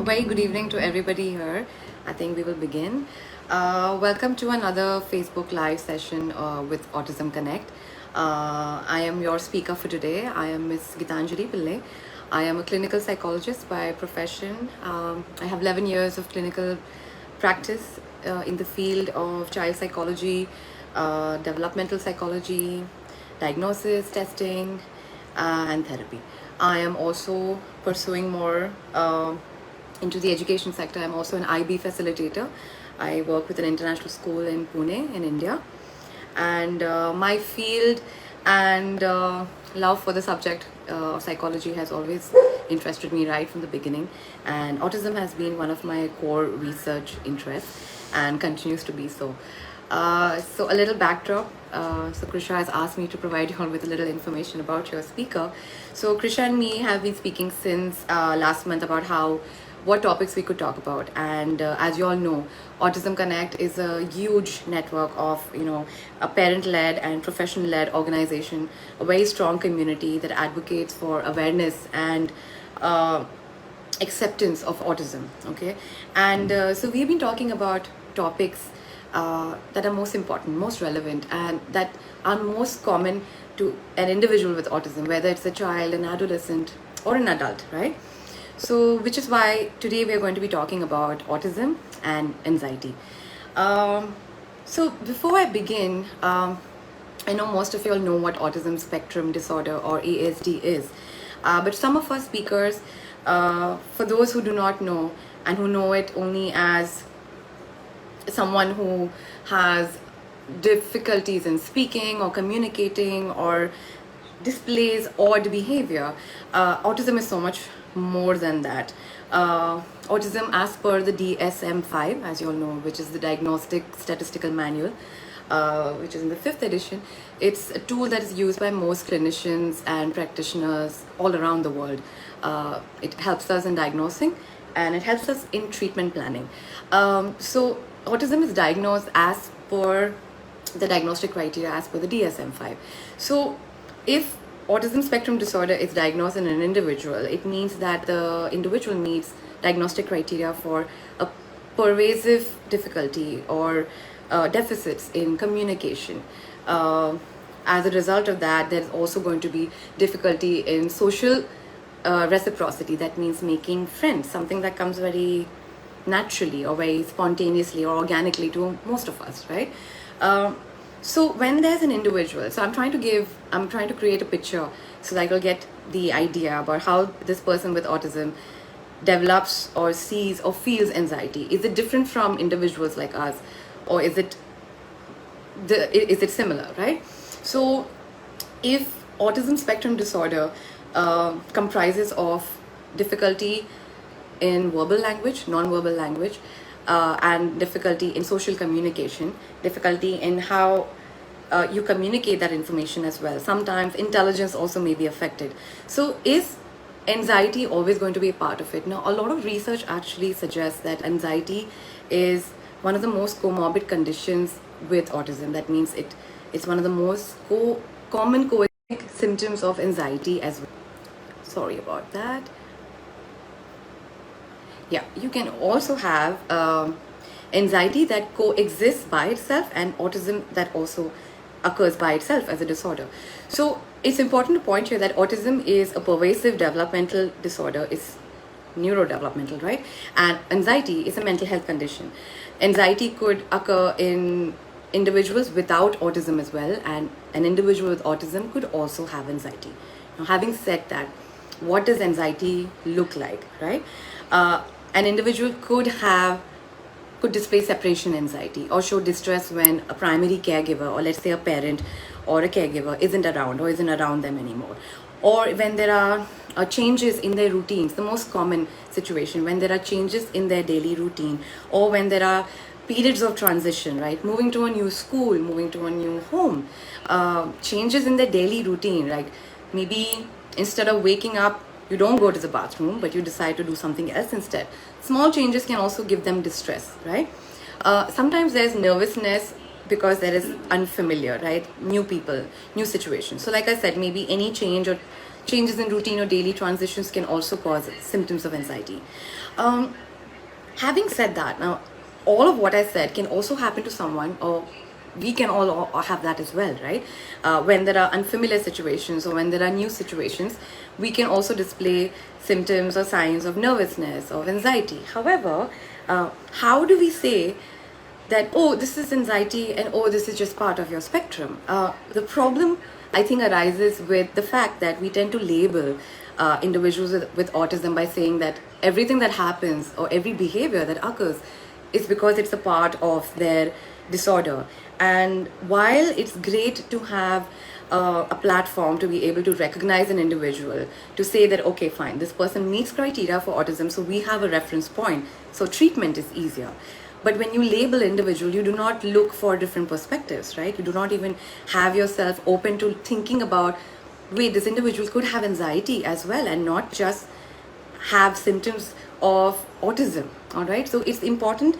Very good evening to everybody here. I think we will begin. Welcome to another Facebook Live session with Autism Connect. I am your speaker for today. I am Miss Gitanjali Pillai. I am a clinical psychologist by profession. I have 11 years of clinical practice in the field of child psychology, developmental psychology, diagnosis, testing, and therapy. I am also pursuing more into the education sector. I'm also an IB facilitator. I work with an international school in Pune in India. And my field and love for the subject of psychology has always interested me right from the beginning. And autism has been one of my core research interests and continues to be so. So a little backdrop. So Krisha has asked me to provide you all with a little information about your speaker. So Krisha and me have been speaking since last month about what topics we could talk about. And as you all know, Autism Connect is a huge network of, a parent-led and professional-led organization, a very strong community that advocates for awareness and acceptance of autism, okay? And so we've been talking about topics that are most important, most relevant, and that are most common to an individual with autism, whether it's a child, an adolescent, or an adult, right? So, which is why today we are going to be talking about autism and anxiety. So, before I begin, I know most of you all know what autism spectrum disorder or ASD is, but some of our speakers, for those who do not know and who know it only as someone who has difficulties in speaking or communicating or displays odd behavior, autism is so much more than that. Autism, as per the DSM-5, as you all know, which is the Diagnostic Statistical Manual, which is in the 5th edition, it's a tool that is used by most clinicians and practitioners all around the world. It helps us in diagnosing and it helps us in treatment planning. So autism is diagnosed as per the diagnostic criteria as per the DSM-5. So if autism spectrum disorder is diagnosed in an individual, it means that the individual meets diagnostic criteria for a pervasive difficulty or deficits in communication. As a result of that, there's also going to be difficulty in social reciprocity. That means making friends, something that comes very naturally or very spontaneously or organically to most of us, right? So when there's an individual, so I'm trying to create a picture so that you'll get the idea about how this person with autism develops or sees or feels anxiety. Is it different from individuals like us, or is it similar, right? So if autism spectrum disorder comprises of difficulty in verbal language, non-verbal language, and difficulty in social communication, difficulty in how you communicate that information as well. Sometimes intelligence also may be affected. So is anxiety always going to be a part of it? Now, a lot of research actually suggests that anxiety is one of the most comorbid conditions with autism. That means it's one of the most common symptoms of anxiety as well. Sorry about that. Yeah, you can also have anxiety that coexists by itself and autism that also occurs by itself as a disorder. So it's important to point here that autism is a pervasive developmental disorder. It's neurodevelopmental, right? And anxiety is a mental health condition. Anxiety could occur in individuals without autism as well, and an individual with autism could also have anxiety. Now, having said that, what does anxiety look like, right? An individual could display separation anxiety or show distress when a primary caregiver, or let's say a parent or a caregiver, isn't around or isn't around them anymore. Or when there are changes in their routines, the most common situation, when there are changes in their daily routine, or when there are periods of transition, right? Moving to a new school, moving to a new home, changes in their daily routine, like maybe instead of waking up, you don't go to the bathroom, but you decide to do something else instead. Small changes can also give them distress, right? Sometimes there's nervousness because there is unfamiliar, right? New people, new situations. So like I said, maybe any change or changes in routine or daily transitions can also cause symptoms of anxiety. Um, Having said that, now all of what I said can also happen to someone, or we can all have that as well, right? When there are unfamiliar situations or when there are new situations, we can also display symptoms or signs of nervousness or anxiety. However, how do we say that, oh, this is anxiety and oh, this is just part of your spectrum? The problem, I think, arises with the fact that we tend to label individuals with autism by saying that everything that happens or every behavior that occurs is because it's a part of their disorder. And while it's great to have a platform to be able to recognize an individual, to say that, okay, fine, this person meets criteria for autism, so we have a reference point, so treatment is easier. But when you label individual, you do not look for different perspectives, right? You do not even have yourself open to thinking about, wait, this individual could have anxiety as well and not just have symptoms of autism. All right, so it's important.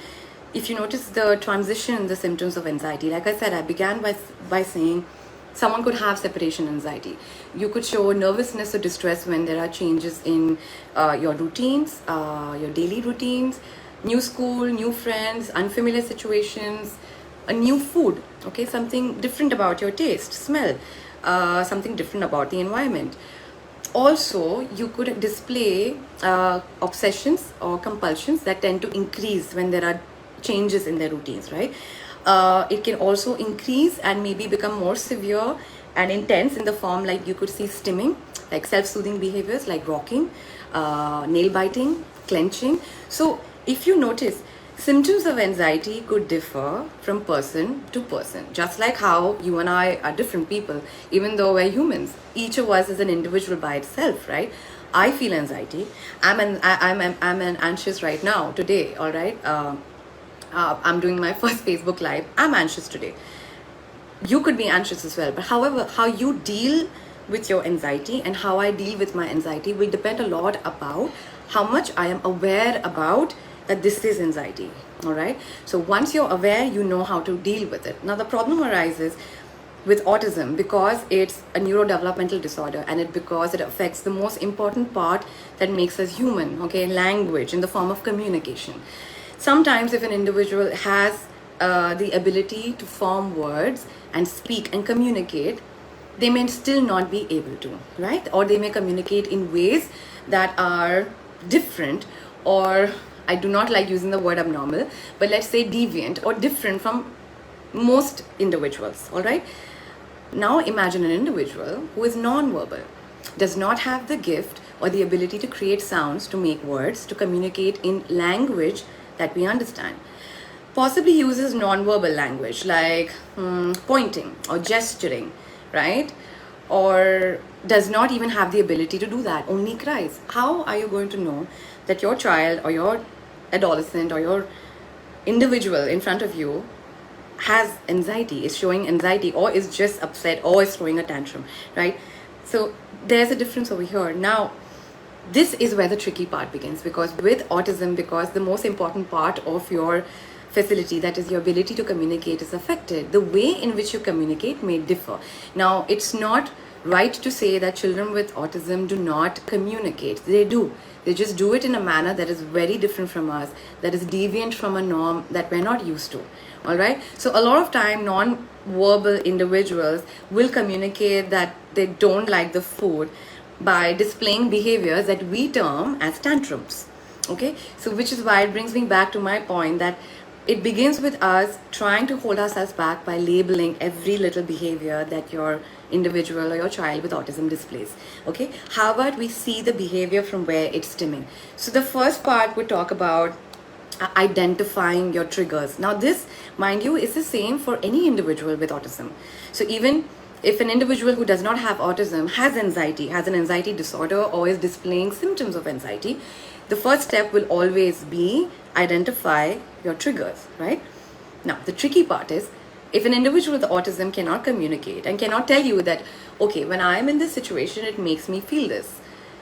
If you notice the transition, the symptoms of anxiety, like I said, I began by saying someone could have separation anxiety. You could show nervousness or distress when there are changes in your routines, your daily routines, new school, new friends, unfamiliar situations, a new food, okay, something different about your taste, smell, something different about the environment. Also, you could display obsessions or compulsions that tend to increase when there are changes in their routines, right? It can also increase and maybe become more severe and intense in the form, like you could see stimming, like self-soothing behaviors like rocking, nail biting, clenching. So if you notice, symptoms of anxiety could differ from person to person, just like how you and I are different people, even though we're humans. Each of us is an individual by itself, right? I feel anxiety. I'm an anxious right now, today, all right? I'm doing my first Facebook Live. I'm anxious today. You could be anxious as well. But however, how you deal with your anxiety and how I deal with my anxiety will depend a lot about how much I am aware about that this is anxiety. All right. So once you're aware, you know how to deal with it. Now, the problem arises with autism because it's a neurodevelopmental disorder, and because it affects the most important part that makes us human, okay, language in the form of communication. Sometimes if an individual has the ability to form words and speak and communicate, they may still not be able to, right? Or they may communicate in ways that are different, or I do not like using the word abnormal, but let's say deviant or different from most individuals, all right? Now imagine an individual who is non-verbal, does not have the gift or the ability to create sounds, to make words, to communicate in language that we understand. Possibly uses non-verbal language like pointing or gesturing, right? Or does not even have the ability to do that, only cries. How are you going to know that your child or your adolescent or your individual in front of you has anxiety, is showing anxiety, or is just upset, or is throwing a tantrum, right? So there's a difference over here. Now, this is where the tricky part begins, because with autism, because the most important part of your facility, that is your ability to communicate, is affected, the way in which you communicate may differ. Now, it's not right to say that children with autism do not communicate. They do. They just do it in a manner that is very different from us, that is deviant from a norm that we're not used to. All right. So a lot of time, non-verbal individuals will communicate that they don't like the food by displaying behaviors that we term as tantrums. Okay. So which is why it brings me back to my point that it begins with us trying to hold ourselves back by labeling every little behavior that your individual or your child with autism displays. Okay. How about we see the behavior from where it's stemming? So the first part would talk about identifying your triggers. Now this, mind you, is the same for any individual with autism. So even if an individual who does not have autism has anxiety, has an anxiety disorder, or is displaying symptoms of anxiety, the first step will always be identify your triggers, right? Now the tricky part is, if an individual with autism cannot communicate and cannot tell you that, okay, when I am in this situation, it makes me feel this,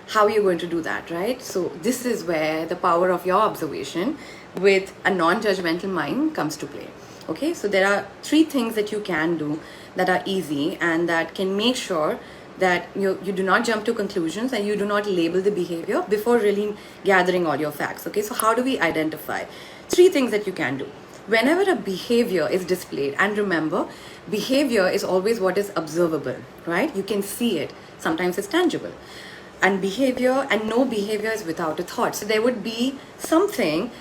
how are you going to do that, right? So this is where the power of your observation with a non-judgmental mind comes to play. Okay, so there are 3 things that you can do that are easy and that can make sure that you do not jump to conclusions and you do not label the behavior before really gathering all your facts. Okay, so how do we identify? 3 things that you can do. Whenever a behavior is displayed, and remember, behavior is always what is observable, right? You can see it. Sometimes it's tangible. And behavior, and no behavior is without a thought. So there would be something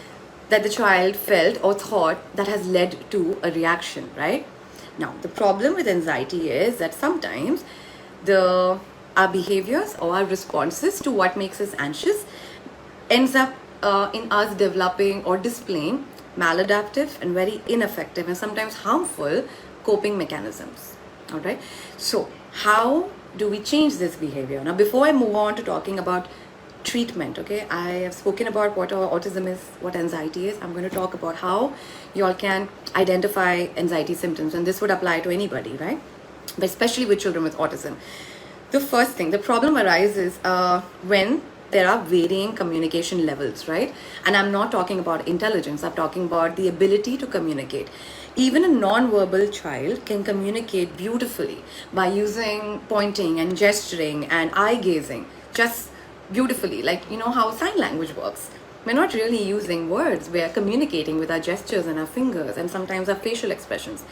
that the child felt or thought that has led to a reaction, right? Now, the problem with anxiety is that sometimes our behaviors or our responses to what makes us anxious ends up in us developing or displaying maladaptive and very ineffective and sometimes harmful coping mechanisms. All right. So how do we change this behavior? Now, before I move on to talking about treatment, okay, I have spoken about what autism is, what anxiety is. I'm going to talk about how you all can identify anxiety symptoms, and this would apply to anybody, right? But especially with children with autism. The first thing, the problem arises when there are varying communication levels, right? And I'm not talking about intelligence, I'm talking about the ability to communicate. Even a non-verbal child can communicate beautifully by using pointing and gesturing and eye gazing, just beautifully, like how sign language works. We're not really using words, we're communicating with our gestures and our fingers and sometimes our facial expressions.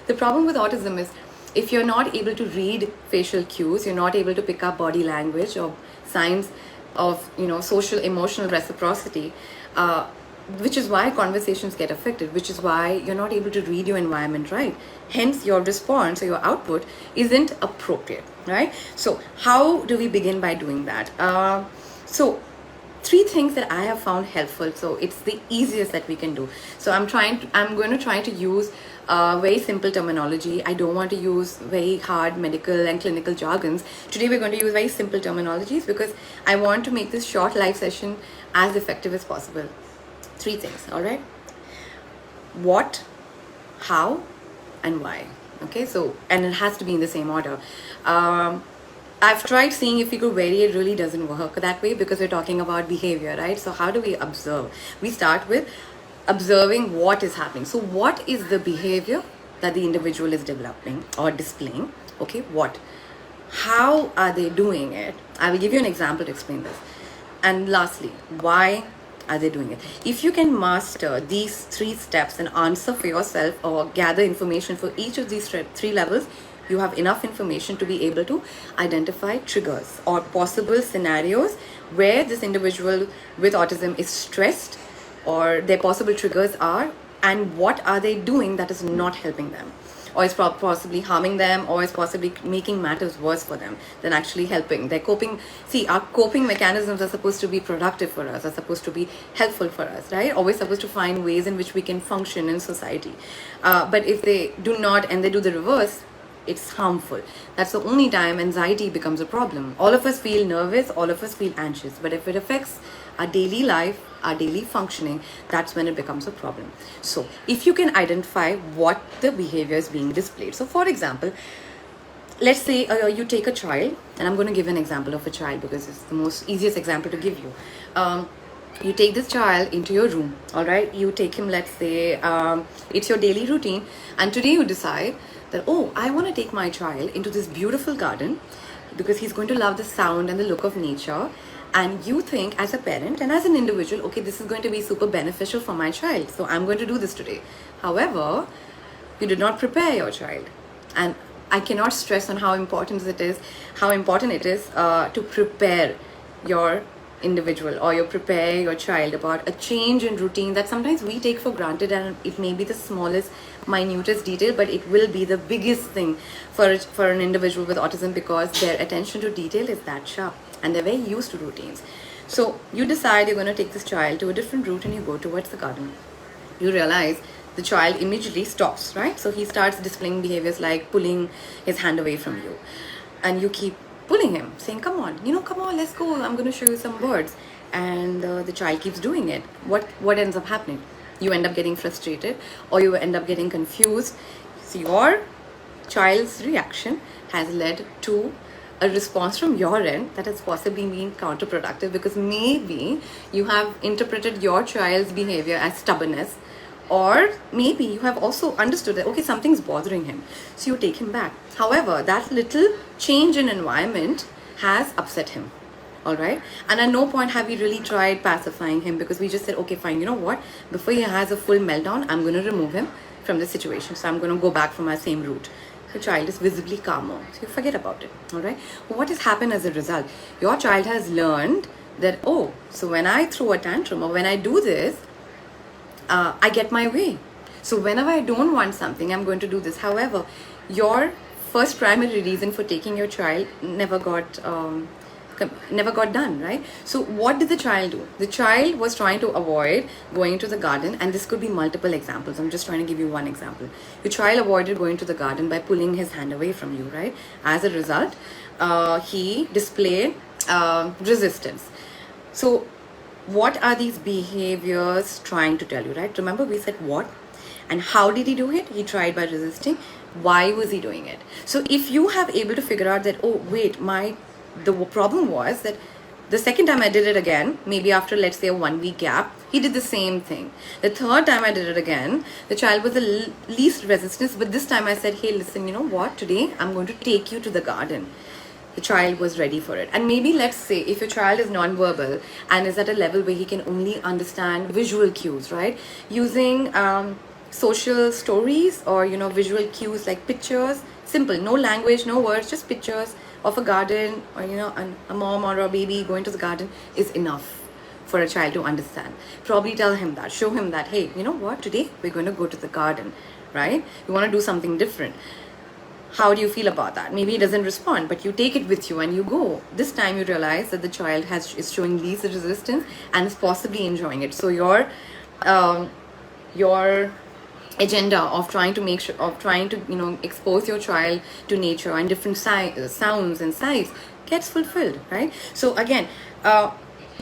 The problem with autism is if you're not able to read facial cues, you're not able to pick up body language or signs of social emotional reciprocity, which is why conversations get affected, which is why you're not able to read your environment right. Hence, your response or your output isn't appropriate, right? So how do we begin by doing that? So 3 things that I have found helpful. So it's the easiest that we can do. So I'm going to try to use very simple terminology. I don't want to use very hard medical and clinical jargons. Today we're going to use very simple terminologies because I want to make this short live session as effective as possible. 3 things, all right? What, how, and why. Okay, so, and it has to be in the same order. I've tried seeing if we could vary, it really doesn't work that way because we're talking about behavior, right? So how do we observe? We start with observing what is happening. So what is the behavior that the individual is developing or displaying? Okay, what? How are they doing it? I will give you an example to explain this. And lastly, why are they doing it? If you can master these 3 steps and answer for yourself or gather information for each of these 3 levels, you have enough information to be able to identify triggers or possible scenarios where this individual with autism is stressed or their possible triggers are, and what are they doing that is not helping them, or is possibly harming them, or is possibly making matters worse for them than actually helping. They're coping. See, our coping mechanisms are supposed to be productive for us, are supposed to be helpful for us, right? Always supposed to find ways in which we can function in society. But if they do not and they do the reverse, it's harmful. That's the only time anxiety becomes a problem. All of us feel nervous, all of us feel anxious, but if it affects our daily life, our daily functioning, that's when it becomes a problem. So if you can identify what the behavior is being displayed. So for example, let's say you take a child, and I'm going to give an example of a child because it's the most easiest example to give you. You take this child into your room, all right? You take him, let's say, it's your daily routine, and today you decide that, oh, I want to take my child into this beautiful garden because he's going to love the sound and the look of nature. And you think as a parent and as an individual, okay, this is going to be super beneficial for my child, so I'm going to do this today. However, you did not prepare your child. And I cannot stress on how important it is to prepare your individual or you prepare your child about a change in routine that sometimes we take for granted, and it may be the smallest, minutest detail, but it will be the biggest thing for an individual with autism because their attention to detail is that sharp and they're very used to routines. So you decide you're going to take this child to a different route and you go towards the garden. You realize the child immediately stops, right? So he starts displaying behaviors like pulling his hand away from you, and you keep pulling him, saying, come on, come on, let's go, I'm going to show you some birds. And the child keeps doing it. What ends up happening? You end up getting frustrated or you end up getting confused. So your child's reaction has led to a response from your end that has possibly been counterproductive because maybe you have interpreted your child's behavior as stubbornness Or maybe you have also understood that, okay, something's bothering him, so you take him back. However, that little change in environment has upset him. All right. And at no point have we really tried pacifying him, because we just said, okay, fine, you know what? Before he has a full meltdown, I'm going to remove him from the situation. So I'm going to go back from our same route. The child is visibly calmer. So you forget about it. All right. What has happened as a result? Your child has learned that, oh, so when I throw a tantrum or when I do this, I get my way. So whenever I don't want something, I'm going to do this. However, your first primary reason for taking your child never got done, right? So what did the child do? The child was trying to avoid going to the garden, and this could be multiple examples. I'm just trying to give you one example. Your child avoided going to the garden by pulling his hand away from you, right? As a result, he displayed resistance. So what are these behaviors trying to tell you, right? Remember, we said what and how did he do it? He tried by resisting. Why was he doing it? So if you have able to figure out that, oh wait, the problem was that the second time I did it again, maybe after, let's say, a 1 week gap, he did the same thing. The third time I did it again, the child was the least resistance, but this time I said, hey, listen, you know what, today I'm going to take you to the garden. The child was ready for it. And maybe, let's say, if your child is nonverbal and is at a level where he can only understand visual cues, right? Using social stories or, visual cues like pictures, simple, no language, no words, just pictures of a garden, or a mom or a baby going to the garden is enough for a child to understand. Probably tell him that, show him that, hey, you know what, today we're going to go to the garden, right? We want to do something different. How do you feel about that? Maybe he doesn't respond, but you take it with you and you go. This time you realize that the child is showing least resistance and is possibly enjoying it. So your agenda of trying to expose your child to nature and different sounds and sights gets fulfilled, right? So again,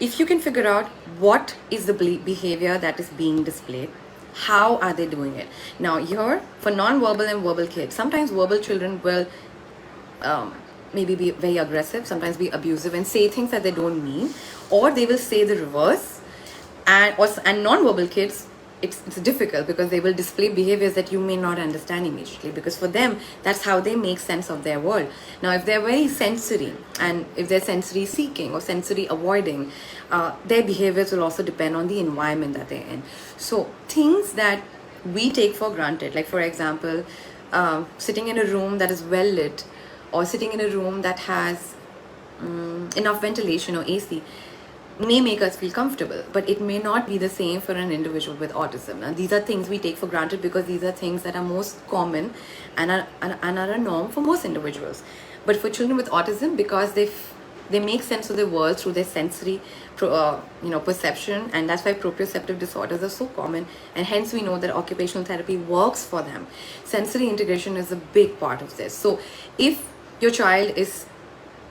if you can figure out what is the behavior that is being displayed, how are they doing it? Now here, for non-verbal and verbal kids, sometimes verbal children will maybe be very aggressive, sometimes be abusive and say things that they don't mean, or they will say the reverse. And non-verbal kids, it's difficult because they will display behaviors that you may not understand immediately, because for them, that's how they make sense of their world. Now, if they're very sensory, and if they're sensory seeking or sensory avoiding, their behaviors will also depend on the environment that they're in. So things that we take for granted, like for example, sitting in a room that is well lit, or sitting in a room that has enough ventilation or AC, may make us feel comfortable, but it may not be the same for an individual with autism. Now, these are things we take for granted because these are things that are most common and are a norm for most individuals. But for children with autism, because they make sense of the world through their sensory perception, and that's why proprioceptive disorders are so common, and hence we know that occupational therapy works for them. Sensory integration is a big part of this. So if your child is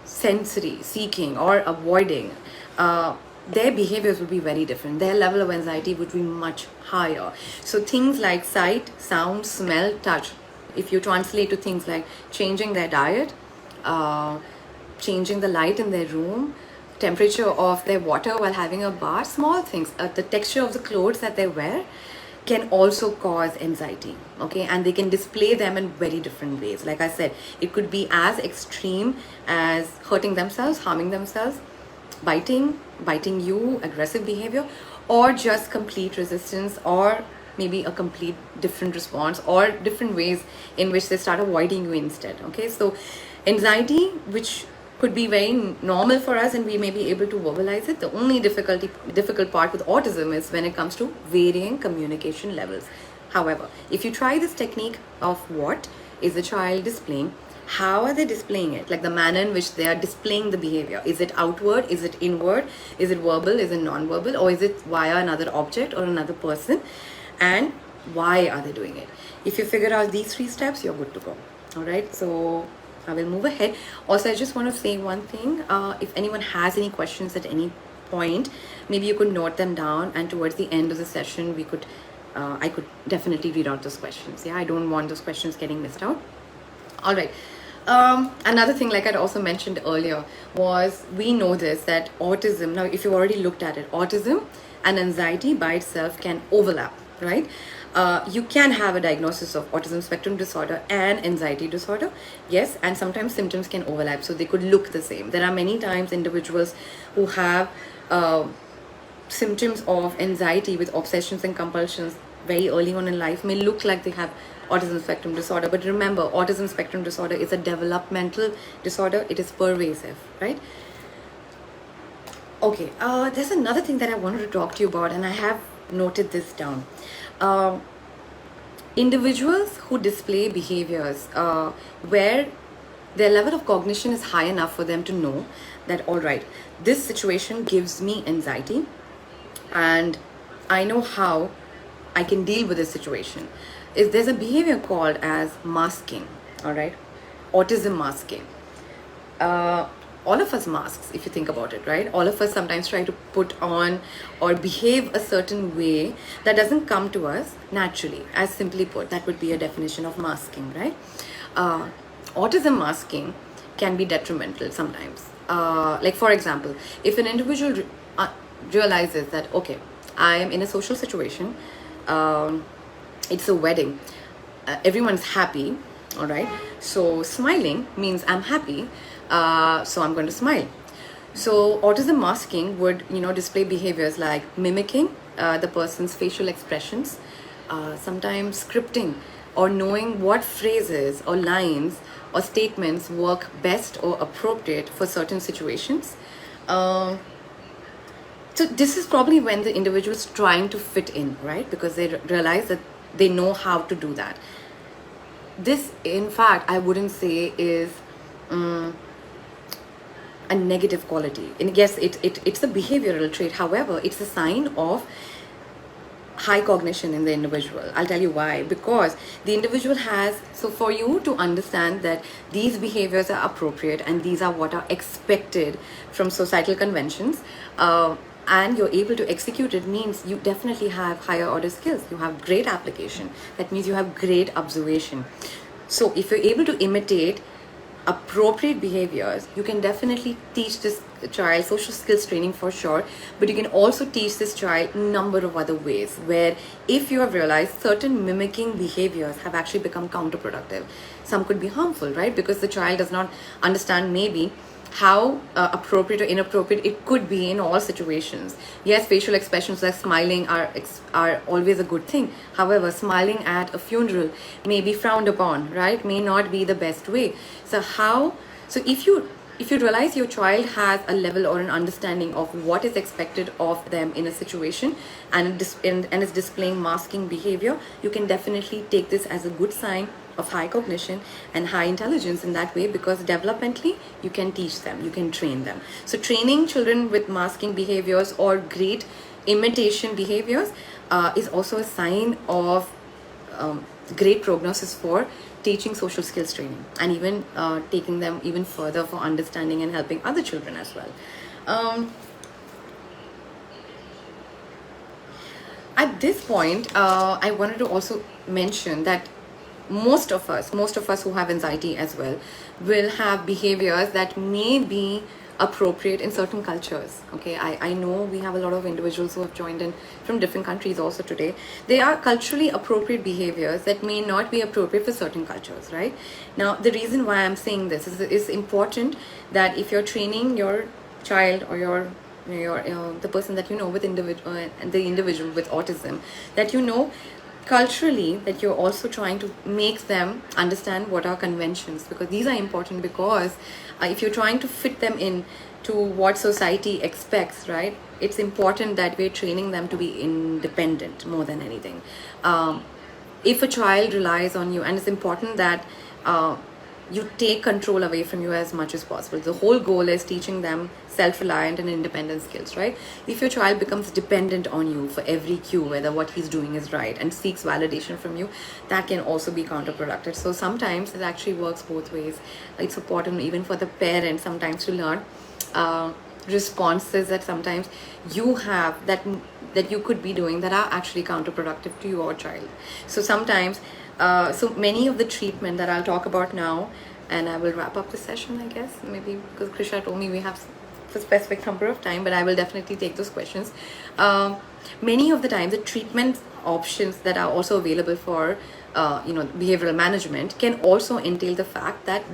sensory seeking or avoiding, their behaviors would be very different. Their level of anxiety would be much higher. So things like sight, sound, smell, touch, if you translate to things like changing their diet, changing the light in their room, temperature of their water while having a bath, small things, the texture of the clothes that they wear, can also cause anxiety, okay? And they can display them in very different ways. Like I said, it could be as extreme as hurting themselves, harming themselves, biting you, aggressive behavior, or just complete resistance, or maybe a complete different response, or different ways in which they start avoiding you instead, okay? So anxiety, which could be very normal for us and we may be able to verbalize it. The only difficult part with autism is when it comes to varying communication levels. However, if you try this technique of what is the child displaying, how are they displaying it? Like the manner in which they are displaying the behavior. Is it outward? Is it inward? Is it verbal? Is it non-verbal? Or is it via another object or another person? And why are they doing it? If you figure out these 3 steps, you're good to go. All right. So I will move ahead. Also, I just want to say one thing. If anyone has any questions at any point, maybe you could note them down, and towards the end of the session, I could definitely read out those questions. Yeah, I don't want those questions getting missed out. All right. Another thing, like I'd also mentioned earlier, was we know this, that autism, now if you've already looked at it, autism and anxiety by itself can overlap, right? You can have a diagnosis of autism spectrum disorder and anxiety disorder, yes, and sometimes symptoms can overlap, so they could look the same. There are many times individuals who have symptoms of anxiety with obsessions and compulsions very early on in life may look like they have autism spectrum disorder. But remember, autism spectrum disorder is a developmental disorder. It is pervasive, right? Okay, there's another thing that I wanted to talk to you about, and I have noted this down. Individuals who display behaviors where their level of cognition is high enough for them to know that, all right, this situation gives me anxiety, and I know how I can deal with this situation. There's a behavior called as masking, all right? Autism masking. All of us masks, if you think about it, right? All of us sometimes try to put on or behave a certain way that doesn't come to us naturally. As simply put, that would be a definition of masking, right? Autism masking can be detrimental sometimes. Like, for example, if an individual realizes that, okay, I am in a social situation, it's a wedding, everyone's happy, all right? So smiling means I'm happy, so I'm going to smile. So autism masking would, display behaviors like mimicking the person's facial expressions, sometimes scripting or knowing what phrases or lines or statements work best or appropriate for certain situations. So this is probably when the individual is trying to fit in, right? Because they realize that they know how to do that. This, in fact, I wouldn't say is a negative quality. And yes, it's a behavioral trait. However, it's a sign of high cognition in the individual. I'll tell you why. Because the individual has, so for you to understand that these behaviors are appropriate and these are what are expected from societal conventions, and you're able to execute it, means you definitely have higher order skills. You have great application. That means you have great observation. So if you're able to imitate appropriate behaviors, you can definitely teach this child social skills training for sure, but you can also teach this child a number of other ways where, if you have realized certain mimicking behaviors have actually become counterproductive, some could be harmful, right? Because the child does not understand maybe how appropriate or inappropriate it could be in all situations. Yes, facial expressions like smiling are always a good thing. However, smiling at a funeral may be frowned upon, right? May not be the best way. So if you realize your child has a level or an understanding of what is expected of them in a situation and is displaying masking behavior, you can definitely take this as a good sign of high cognition and high intelligence in that way, because developmentally you can teach them, you can train them. So training children with masking behaviors or great imitation behaviors is also a sign of great prognosis for teaching social skills training, and even taking them even further for understanding and helping other children as well. At this point, I wanted to also mention that most of us who have anxiety as well will have behaviors that may be appropriate in certain cultures. Okay, I know we have a lot of individuals who have joined in from different countries also today. They are culturally appropriate behaviors that may not be appropriate for certain cultures, right? Now, the reason why I'm saying this is important, that if you're training your child or your the person that with the individual with autism, that culturally, that you're also trying to make them understand what are conventions, because these are important. Because if you're trying to fit them in to what society expects, right, it's important that we're training them to be independent more than anything. If a child relies on you, and it's important that you take control away from you as much as possible. The whole goal is teaching them self-reliant and independent skills, right? If your child becomes dependent on you for every cue, whether what he's doing is right, and seeks validation from you, that can also be counterproductive. So sometimes it actually works both ways. It's important even for the parent sometimes to learn responses that sometimes you have that you could be doing that are actually counterproductive to your child. So sometimes so many of the treatment that I'll talk about now, and I will wrap up the session, I guess, maybe, because Krisha told me we have for specific number of time, but I will definitely take those questions. Many of the time, the treatment options that are also available for behavioral management can also entail the fact that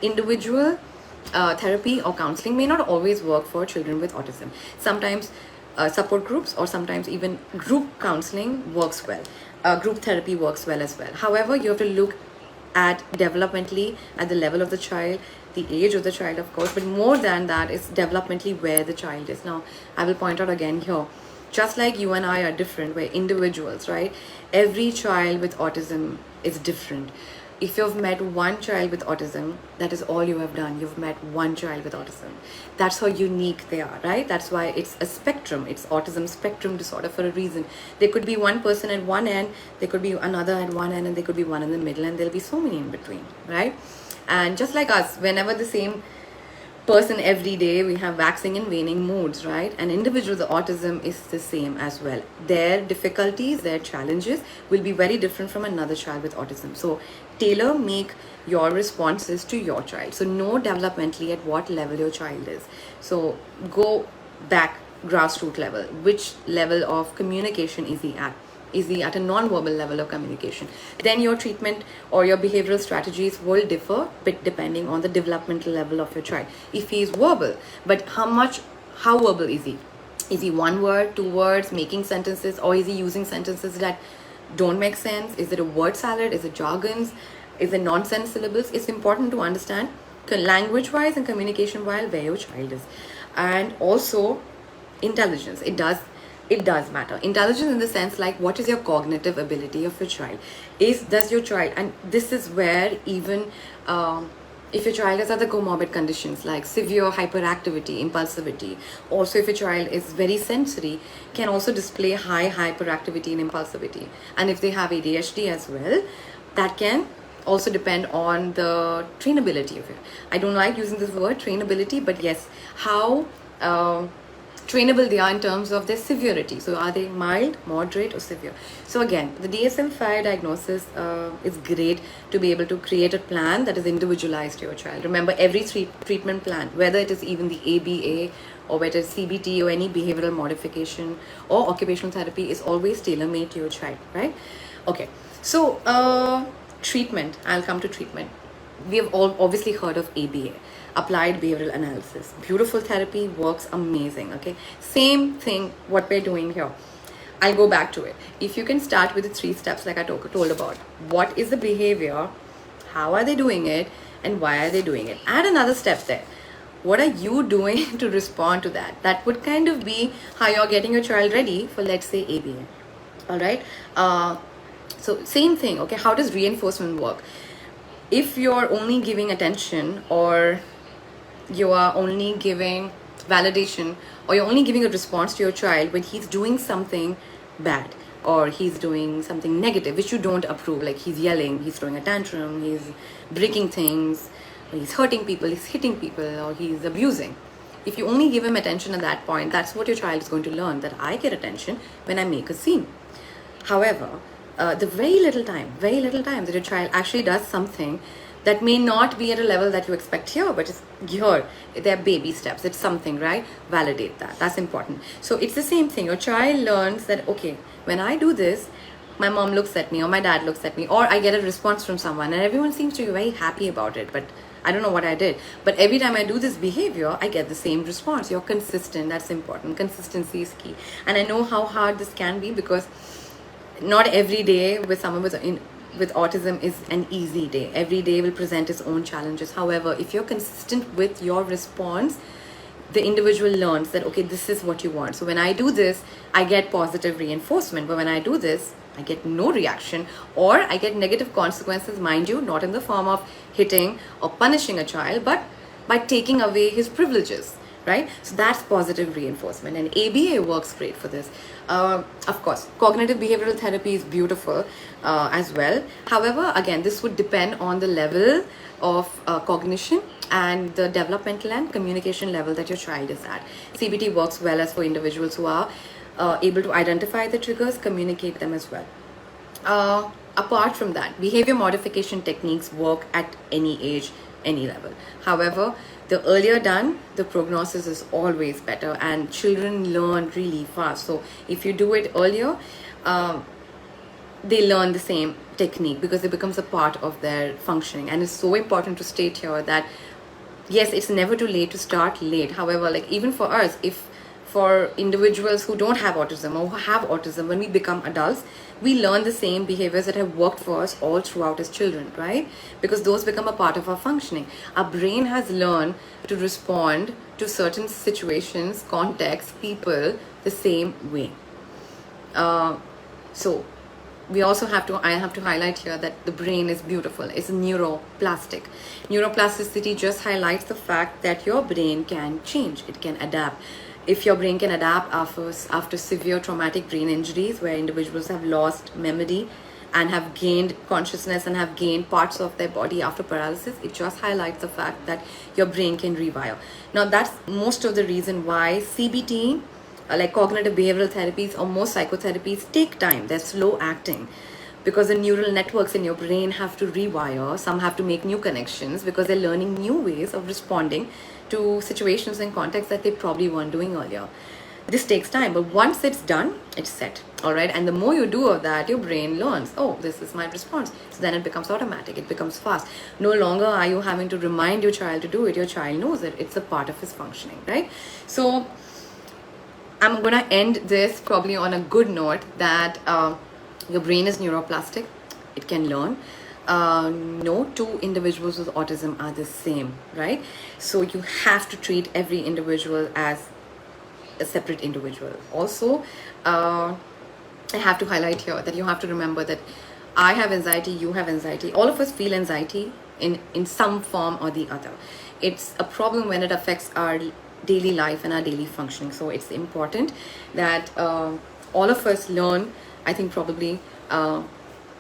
individual therapy or counseling may not always work for children with autism. Sometimes support groups or sometimes even group counseling works well. Group therapy works well as well. However, you have to look at developmentally at the level of the child, the age of the child, of course, but more than that is developmentally where the child is. Now, I will point out again here, just like you and I are different, we're individuals, right? Every child with autism is different. If you've met one child with autism, that is all you have done. You've met one child with autism. That's how unique they are, right? That's why it's a spectrum. It's autism spectrum disorder for a reason. There could be one person at one end, there could be another at one end, and there could be one in the middle, and there'll be so many in between, right? And just like us, whenever the same person every day, we have waxing and waning moods, right? An individual with autism is the same as well. Their difficulties, their challenges will be very different from another child with autism. So tailor make your responses to your child. So know developmentally at what level your child is. So go back grassroots level. Which level of communication is he at? Is he at a non-verbal level of communication? Then your treatment or your behavioral strategies will differ bit depending on the developmental level of your child. If he is verbal, but how verbal is he? Is he one word, two words, making sentences, or is he using sentences that don't make sense? Is it a word salad? Is it jargons? Is it nonsense syllables? It's important to understand language-wise and communication-wise where your child is. And also intelligence. It does matter. Intelligence in the sense like what is your cognitive ability of your child? Does your child, and this is where even if your child has other comorbid conditions like severe hyperactivity, impulsivity, also if your child is very sensory, can also display high hyperactivity and impulsivity. And if they have ADHD as well, that can also depend on the trainability of it. I don't like using this word trainability, but yes, how trainable they are in terms of their severity. So are they mild, moderate, or severe? So again, the DSM-5 diagnosis is great to be able to create a plan that is individualized to your child. Remember, every treatment plan, whether it is even the ABA or whether it's CBT or any behavioral modification or occupational therapy, is always tailor-made to your child, right? Okay, so treatment, I'll come to treatment. We have all obviously heard of ABA, applied behavioral analysis. Beautiful therapy, works amazing. Okay, same thing what we're doing here. I'll go back to it. If you can start with the 3 steps like I told about, what is the behavior, how are they doing it, and why are they doing it? Add another step there. What are you doing to respond to that? That would kind of be how you're getting your child ready for, let's say, ABA. All right. So same thing. Okay, how does reinforcement work? If you're only giving attention, or you are only giving validation, or you're only giving a response to your child when he's doing something bad or he's doing something negative which you don't approve, like he's yelling, he's throwing a tantrum, he's breaking things, he's hurting people, he's hitting people, or he's abusing. If you only give him attention at that point, that's what your child is going to learn, that I get attention when I make a scene. However, the very little time that your child actually does something that may not be at a level that you expect here, but it's here, they're baby steps, it's something, right? Validate that, that's important. So it's the same thing. Your child learns that, okay, when I do this, my mom looks at me or my dad looks at me, or I get a response from someone and everyone seems to be very happy about it, but I don't know what I did. But every time I do this behavior, I get the same response. You're consistent, that's important. Consistency is key. And I know how hard this can be, because not every day with someone with autism is an easy day. Every day will present its own challenges. However, if you're consistent with your response, the individual learns that, okay, this is what you want. So when I do this, I get positive reinforcement. But when I do this, I get no reaction, or I get negative consequences, mind you, not in the form of hitting or punishing a child, but by taking away his privileges, right? So that's positive reinforcement, and ABA works great for this. Of course, cognitive behavioral therapy is beautiful as well. However, again, this would depend on the level of cognition and the developmental and communication level that your child is at. CBT works well as for individuals who are able to identify the triggers, communicate them as well. Apart from that, behavior modification techniques work at any age any level. However, the earlier done, the prognosis is always better, and children learn really fast. So if you do it earlier, they learn the same technique because it becomes a part of their functioning. And it's so important to state here that yes, it's never too late to start late. However, like even for us, if for individuals who don't have autism or who have autism, when we become adults, we learn the same behaviors that have worked for us all throughout as children, right? Because those become a part of our functioning. Our brain has learned to respond to certain situations, contexts, people the same way. So we also I have to highlight here that the brain is beautiful. It's neuroplastic. Neuroplasticity just highlights the fact that your brain can change. It can adapt. If your brain can adapt after severe traumatic brain injuries, where individuals have lost memory and have gained consciousness and have gained parts of their body after paralysis, it just highlights the fact that your brain can rewire. Now, that's most of the reason why CBT, like cognitive behavioral therapies or most psychotherapies, take time. They're slow acting because the neural networks in your brain have to rewire. Some have to make new connections because they're learning new ways of responding to situations and contexts that they probably weren't doing earlier. This takes time, but once it's done, it's set. All right. And the more you do of that, your brain learns, oh, this is my response. So then it becomes automatic. It becomes fast. No longer are you having to remind your child to do it. Your child knows it. It's a part of his functioning, right? So I'm going to end this probably on a good note that your brain is neuroplastic. It can learn. No two individuals with autism are the same, right? So you have to treat every individual as a separate individual. Also, I have to highlight here that you have to remember that I have anxiety, you have anxiety. All of us feel anxiety in some form or the other. It's a problem when it affects our daily life and our daily functioning. So it's important that all of us learn, I think probably,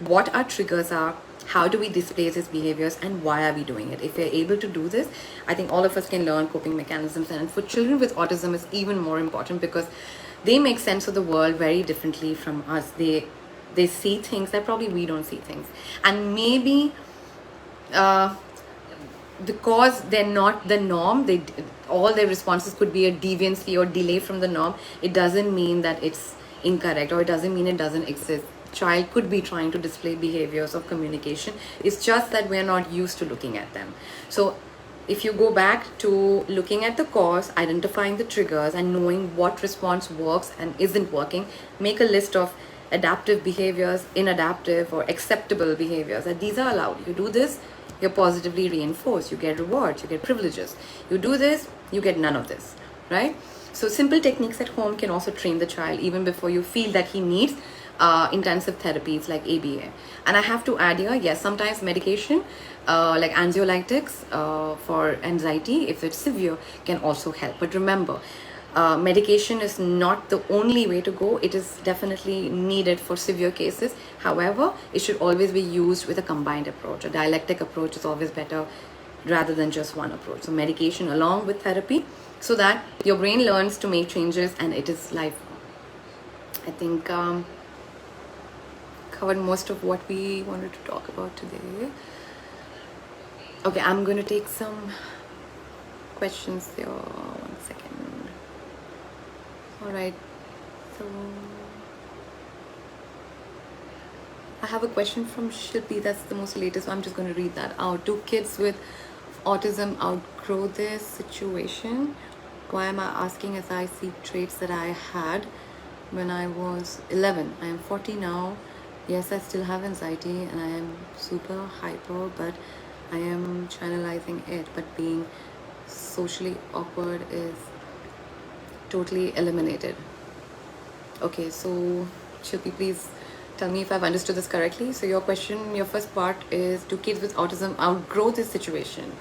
what our triggers are, how do we display these behaviors, and why are we doing it. If we're able to do this, I think all of us can learn coping mechanisms. And for children with autism, it's even more important because they make sense of the world very differently from us. They see things that probably we don't see things, and maybe because they're not the norm, all their responses could be a deviancy or delay from the norm. It doesn't mean that it's incorrect, or it doesn't mean it doesn't exist. Child could be trying to display behaviors of communication. It's just that we're not used to looking at them. So if you go back to looking at the cause, identifying the triggers, and knowing what response works and isn't working, make a list of adaptive behaviors, inadaptive or acceptable behaviors, that these are allowed. You do this, you're positively reinforced, you get rewards, you get privileges. You do this, you get none of this, right? So simple techniques at home can also train the child even before you feel that he needs intensive therapies like ABA. And I have to add here, yes, sometimes medication like anxiolytics for anxiety, if it's severe, can also help. But remember, medication is not the only way to go. It is definitely needed for severe cases. However, it should always be used with a combined approach. A dialectic approach is always better rather than just one approach. So medication along with therapy, so that your brain learns to make changes and it is lifelong. I think covered most of what we wanted to talk about today. Okay, I'm going to take some questions here. 1 second. All right. So I have a question from Shilpi. That's the most latest one. I'm just going to read that out. Do kids with autism outgrow this situation? Why am I asking, as I see traits that I had when I was 11. I am 40 now. Yes, I still have anxiety and I am super hyper, but I am channelizing it. But being socially awkward is totally eliminated. Okay, so Shilpi, please tell me if I've understood this correctly. So your question, your first part is, do kids with autism outgrow this situation?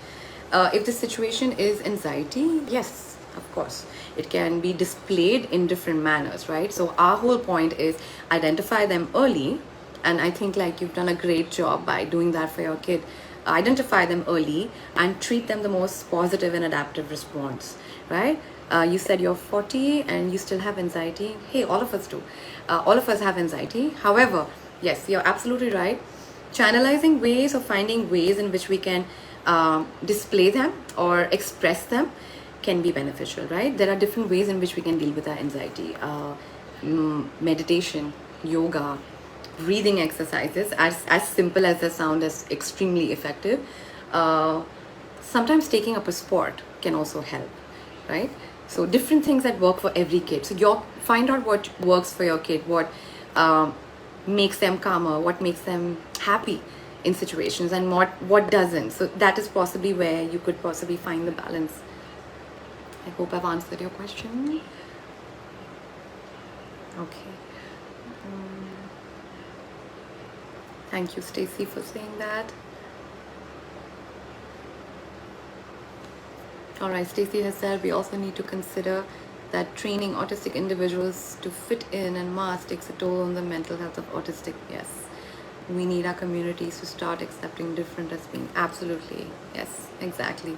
If the situation is anxiety, yes, of course. It can be displayed in different manners, right? So our whole point is identify them early. And I think like you've done a great job by doing that for your kid. Identify them early and treat them the most positive and adaptive response, right? You said you're 40 and you still have anxiety. Hey, all of us do. All of us have anxiety. However, yes, you're absolutely right. Channelizing ways or finding ways in which we can display them or express them can be beneficial, right? There are different ways in which we can deal with our anxiety. Meditation, yoga, breathing exercises, as simple as they sound, is extremely effective. Sometimes taking up a sport can also help, right? So different things that work for every kid. So find out what works for your kid, what makes them calmer, what makes them happy in situations, and what doesn't. So that is possibly where you could possibly find the balance. I hope I've answered your question. Okay. Thank you, Stacy, for saying that. All right, Stacy has said we also need to consider that training autistic individuals to fit in and mask takes a toll on the mental health of autistic. Yes, we need our communities to start accepting different as being. Absolutely, yes, exactly.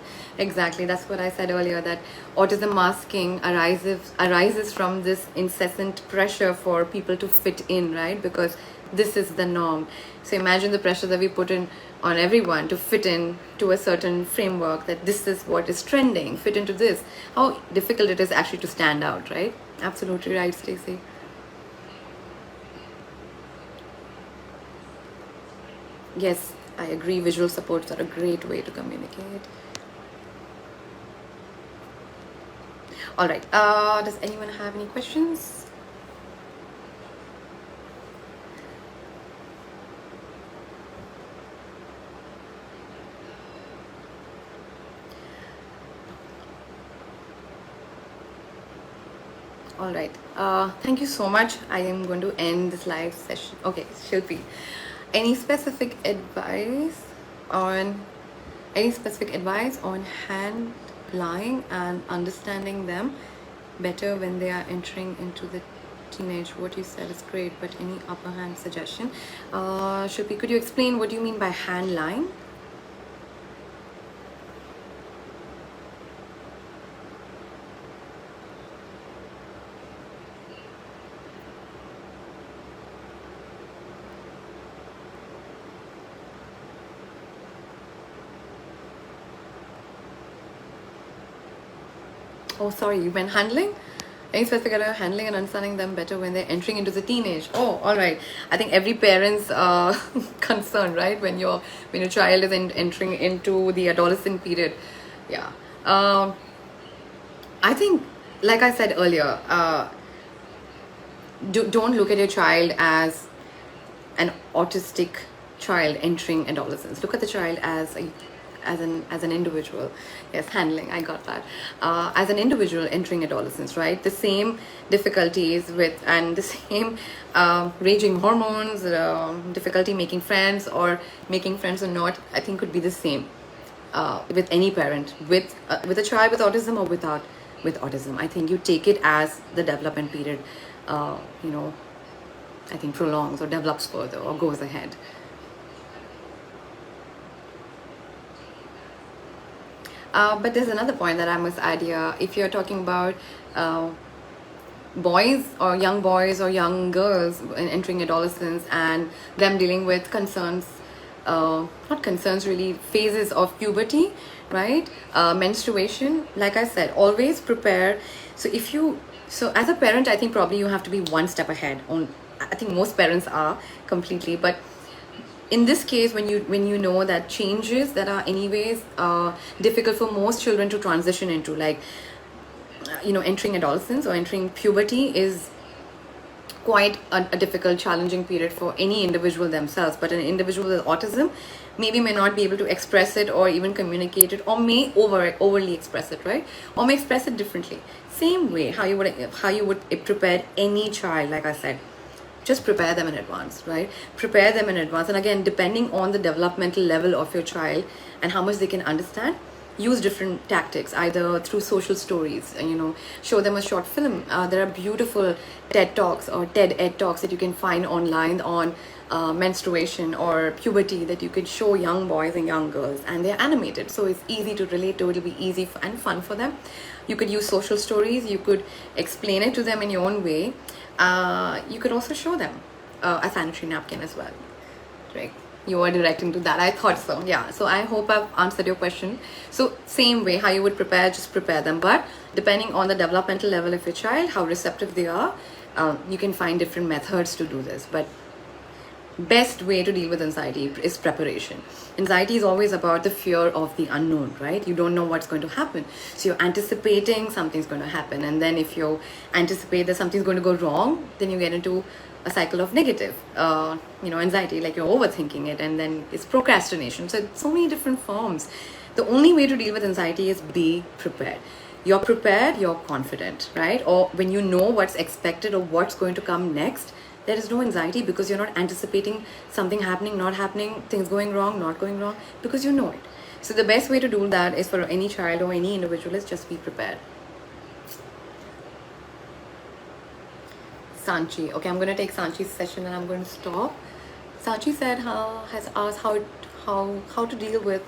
That's what I said earlier, that autism masking arises from this incessant pressure for people to fit in, right? Because this is the norm. So imagine the pressure that we put in on everyone to fit in to a certain framework, that this is what is trending, fit into this. How difficult it is actually to stand out, right? Absolutely right, Stacey. Yes, I agree. Visual supports are a great way to communicate. All right. Does anyone have any questions? All right. Thank you so much. I am going to end this live session. Okay, Shilpi. Any specific advice on hand lying and understanding them better when they are entering into the teenage? What you said is great, but any upper hand suggestion? Shilpi, could you explain what you mean by hand lying? Oh, sorry, you meant handling? Any specific area of handling and understanding them better when they're entering into the teenage? Oh, all right. I think every parent's concern, right? When your child is entering into the adolescent period. Yeah. I think, like I said earlier, don't look at your child as an autistic child entering adolescence. Look at the child as an individual. Yes, handling, I got that. As an individual entering adolescence, right? The same difficulties and the same raging hormones, difficulty making friends or not, I think could be the same with any parent, with a child with autism or without with autism. I think you take it as the development period, I think prolongs or develops further or goes ahead. But there's another point that I must add here. If you're talking about boys or young girls entering adolescence and them dealing with concerns, not concerns really, phases of puberty, right? Menstruation, like I said, always prepare. So as a parent, I think probably you have to be one step ahead. I think most parents are completely, but in this case, when you know that changes that are anyways difficult for most children to transition into, like entering adolescence or entering puberty is quite a difficult, challenging period for any individual themselves. But an individual with autism may not be able to express it or even communicate it, or may overly express it, right? Or may express it differently. Same way how you would prepare any child, like I said. Just prepare them in advance, right? Prepare them in advance. And again, depending on the developmental level of your child and how much they can understand, use different tactics, either through social stories, show them a short film. There are beautiful TED Talks or TED Ed Talks that you can find online on menstruation or puberty that you can show young boys and young girls, and they're animated. So it's easy to relate to, it'll be easy and fun for them. You could use social stories, you could explain it to them in your own way. You could also show them a sanitary napkin as well, right? you were directing to that. I thought so. Yeah. So I hope I've answered your question. So same way, how you would prepare, just prepare them. But depending on the developmental level of your child, how receptive they are, you can find different methods to do this. But best way to deal with anxiety is preparation. Anxiety is always about the fear of the unknown, right? You don't know what's going to happen, so you're anticipating something's going to happen, and then if you anticipate that something's going to go wrong, then you get into a cycle of negative anxiety, like you're overthinking it, and then it's procrastination. So many different forms. The only way to deal with anxiety is be prepared. You're prepared, you're confident, right? Or when you know what's expected or what's going to come next, there is no anxiety, because you're not anticipating something happening, not happening, things going wrong, not going wrong, because you know it. So the best way to do that is, for any child or any individual, is just be prepared. Sanchi. Okay, I'm going to take Sanchi's session and I'm going to stop. Sanchi has asked how to deal with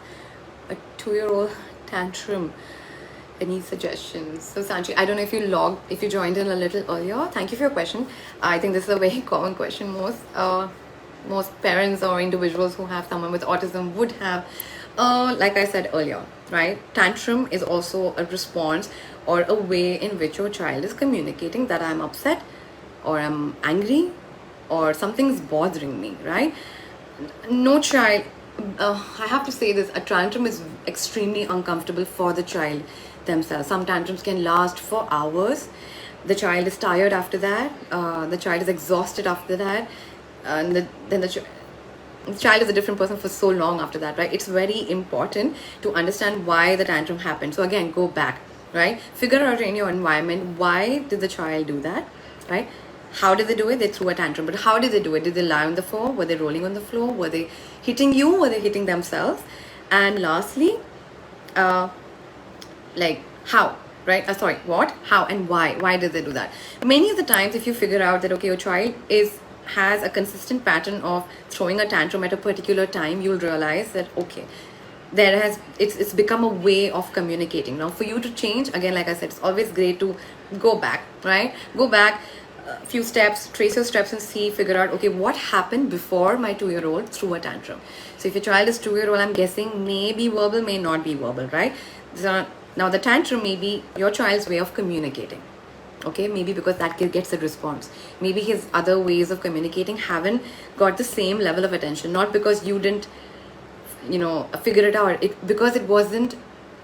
a 2-year-old tantrum. Any suggestions? So Sanchi, I don't know if you joined in a little earlier. Thank you for your question. I think this is a very common question. Most parents or individuals who have someone with autism would have. Like I said earlier, right? Tantrum is also a response or a way in which your child is communicating that I'm upset, or I'm angry, or something's bothering me, right? No child, I have to say this, a tantrum is extremely uncomfortable for the child themselves. Some tantrums can last for hours. The child is tired after that. The child is exhausted after that. And then the child is a different person for so long after that, right? It's very important to understand why the tantrum happened. So again, go back, right? Figure out in your environment, why did the child do that, right? How did they do it? They threw a tantrum. But how did they do it? Did they lie on the floor? Were they rolling on the floor? Were they hitting you? Were they hitting themselves? And lastly, like how, right? What, how, and why did they do that? Many of the times, if you figure out that, okay, your child has a consistent pattern of throwing a tantrum at a particular time, you'll realize that, okay, it's become a way of communicating. Now for you to change, again, like I said, it's always great to go back, right? Go back a few steps, trace your steps, and figure out, okay, what happened before my 2-year-old threw a tantrum. So if your child is 2-year-old, I'm guessing maybe verbal, may not be verbal, right? So now the tantrum may be your child's way of communicating. Okay, maybe because that kid gets a response. Maybe his other ways of communicating haven't got the same level of attention. Not because you didn't, figure it out. Because it wasn't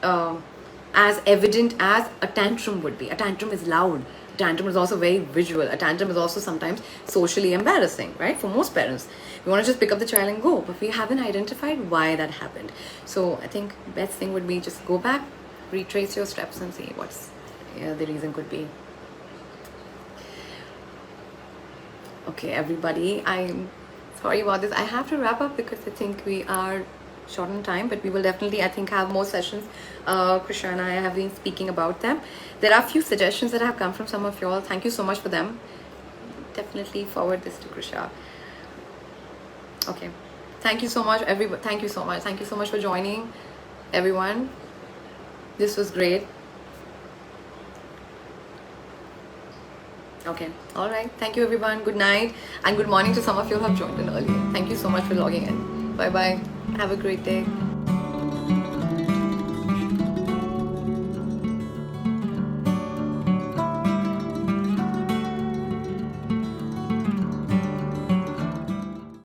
as evident as a tantrum would be. A tantrum is loud. A tantrum is also very visual. A tantrum is also sometimes socially embarrassing, right? For most parents, we want to just pick up the child and go, but we haven't identified why that happened. So I think best thing would be just go back, retrace your steps, and see what's the reason could be. Okay, everybody, I'm sorry about this. I have to wrap up because I think we are short on time, but we will definitely, I think, have more sessions. Krisha and I have been speaking about them. There are a few suggestions that have come from some of y'all. Thank you so much for them. Definitely forward this to Krisha. Okay, thank you so much, everybody. Thank you so much for joining, everyone. This was great. Okay, all right. Thank you, everyone. Good night and good morning to some of you who have joined in early. Thank you so much for logging in. Bye bye. Have a great day.